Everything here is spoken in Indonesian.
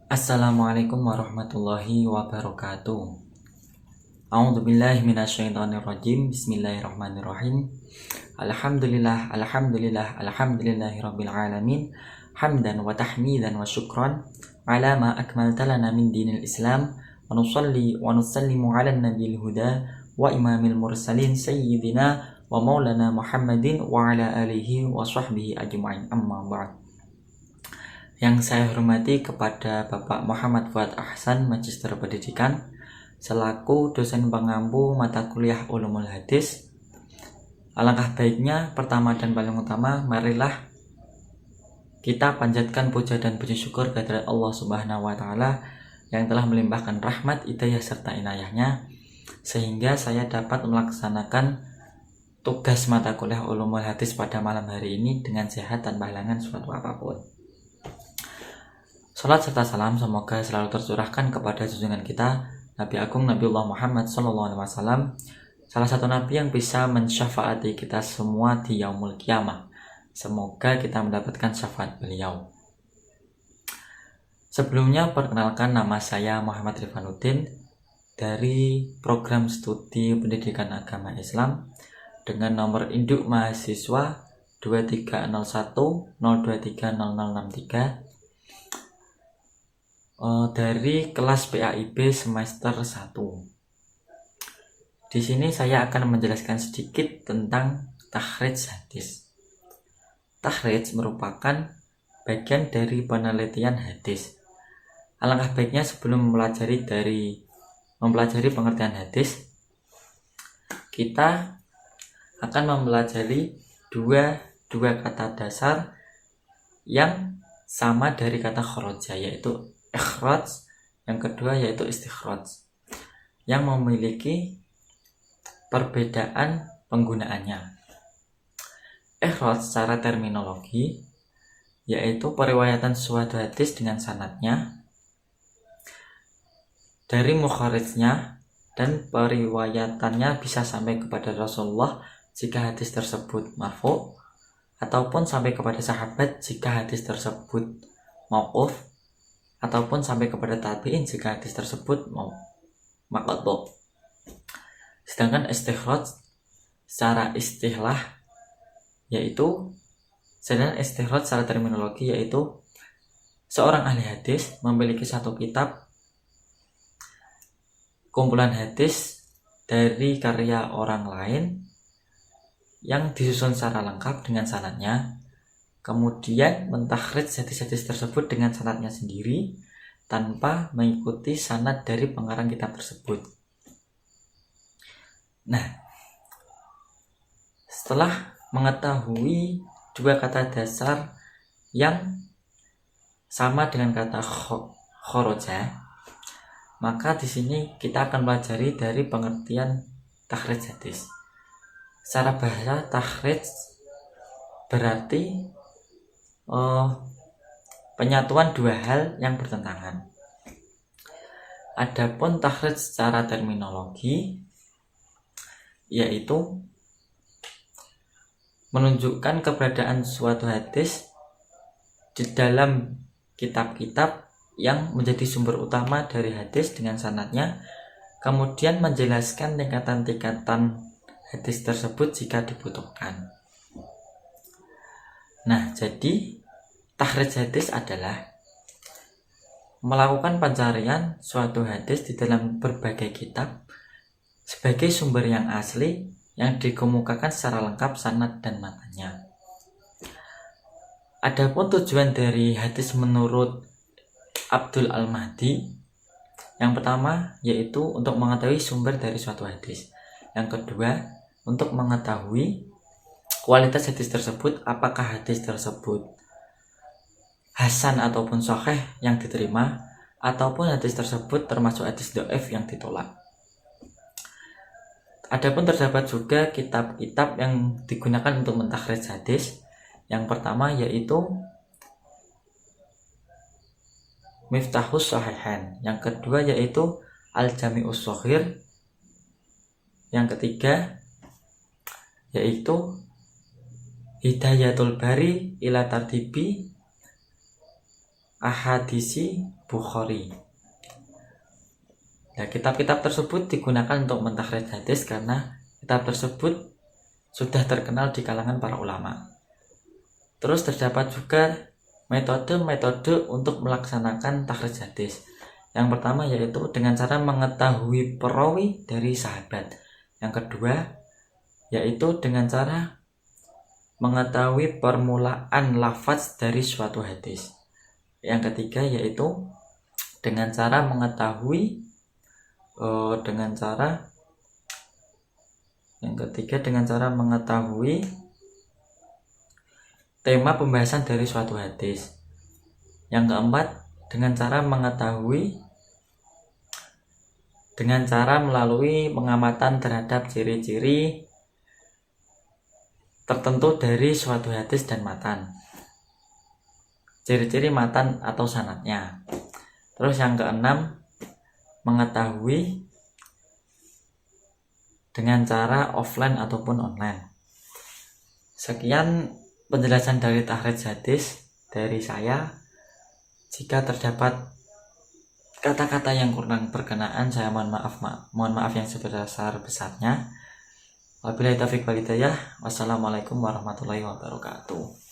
Assalamualaikum warahmatullahi wabarakatuh. A'udzubillahi minasyaitonirrajim. Bismillahirrahmanirrahim. Alhamdulillahirabbil alamin. Hamdan wa tahmidan wa syukran ala ma akmalta lana min dinil Islam. Wa nusalli wa nusallimu ala nabiyil huda wa imamil mursalin sayyidina wa maulana Muhammadin wa ala alihi wa sahbihi ajma'in. Amma ba'd. Yang saya hormati kepada Bapak Muhammad Fuad Ahsan, Magister Pendidikan, selaku dosen pengampu mata kuliah Ulumul Hadis. Alangkah baiknya, pertama dan paling utama, marilah kita panjatkan puja dan puji syukur kehadirat Allah Subhanahu wa Ta'ala yang telah melimpahkan rahmat, hidayah serta inayahnya, sehingga saya dapat melaksanakan tugas mata kuliah Ulumul Hadis pada malam hari ini dengan sehat tanpa halangan suatu apapun. Salat serta salam semoga selalu tercurahkan kepada junjungan kita Nabi Agung Nabiullah Muhammad SAW, salah satu Nabi yang bisa mensyafaati kita semua di yaumul kiamah. Semoga kita mendapatkan syafaat beliau. Sebelumnya perkenalkan, nama saya Muhammad Rifanuddin dari program studi pendidikan agama Islam dengan nomor induk mahasiswa 230102300063 dari kelas PAIB semester 1. Di sini saya akan menjelaskan sedikit tentang takhrij hadis. Takhrij merupakan bagian dari penelitian hadis. Alangkah baiknya sebelum mempelajari pengertian hadis, kita akan mempelajari dua kata dasar yang sama dari kata kharaja, yaitu ikhraj, yang kedua yaitu istikhraj, yang memiliki perbedaan penggunaannya. Ikhraj secara terminologi yaitu periwayatan suatu hadis dengan sanadnya dari mukharijnya, dan periwayatannya bisa sampai kepada Rasulullah jika hadis tersebut marfu, ataupun sampai kepada sahabat jika hadis tersebut mauquf, ataupun sampai kepada tabi'in jika hadis tersebut maqtu'. Sedangkan istikhraj secara istilah secara terminologi yaitu seorang ahli hadis memiliki satu kitab kumpulan hadis dari karya orang lain yang disusun secara lengkap dengan sanadnya, kemudian mentakhrij hadis-hadis tersebut dengan sanadnya sendiri tanpa mengikuti sanad dari pengarang kitab tersebut. Nah, setelah mengetahui dua kata dasar yang sama dengan kata kharaja, maka di sini kita akan pelajari dari pengertian takhrij hadis. Secara bahasa, takhrij berarti penyatuan dua hal yang bertentangan. Adapun takhrij secara terminologi yaitu menunjukkan keberadaan suatu hadis di dalam kitab-kitab yang menjadi sumber utama dari hadis dengan sanadnya, kemudian menjelaskan tingkatan-tingkatan hadis tersebut jika dibutuhkan. Nah, jadi takhrij hadis adalah melakukan pencarian suatu hadis di dalam berbagai kitab sebagai sumber yang asli yang dikemukakan secara lengkap sanad dan matanya. Adapun tujuan dari hadis menurut Abdul Al-Mahdi, yang pertama yaitu untuk mengetahui sumber dari suatu hadis. Yang kedua, untuk mengetahui kualitas hadis tersebut, apakah hadis tersebut hasan ataupun sahih yang diterima, ataupun hadis tersebut termasuk hadis dhaif yang ditolak. Adapun terdapat juga kitab-kitab yang digunakan untuk mentakhrij hadis. Yang pertama yaitu Miftahus Shahihain, yang kedua yaitu Al-Jami'us Shaghir, yang ketiga yaitu Hidayatul Bari ila Tartibi ahadisi Bukhari. Nah, kitab-kitab tersebut digunakan untuk mentakhrij hadis karena kitab tersebut sudah terkenal di kalangan para ulama. Terus terdapat juga metode-metode untuk melaksanakan takhrij hadis. Yang pertama yaitu dengan cara mengetahui perawi dari sahabat. Yang kedua yaitu dengan cara mengetahui permulaan lafaz dari suatu hadis. Yang ketiga yaitu dengan cara mengetahui tema pembahasan dari suatu hadis. Yang keempat dengan cara melalui pengamatan terhadap ciri-ciri tertentu dari suatu hadis dan matan. Ciri-ciri matan atau sanadnya. Terus yang keenam, mengetahui dengan cara offline ataupun online. Sekian penjelasan dari takhrij hadis dari saya. Jika terdapat kata-kata yang kurang berkenaan, saya mohon maaf yang sebesar-besarnya. Wabillahi taufiq wal hidayah. Wassalamualaikum warahmatullahi wabarakatuh.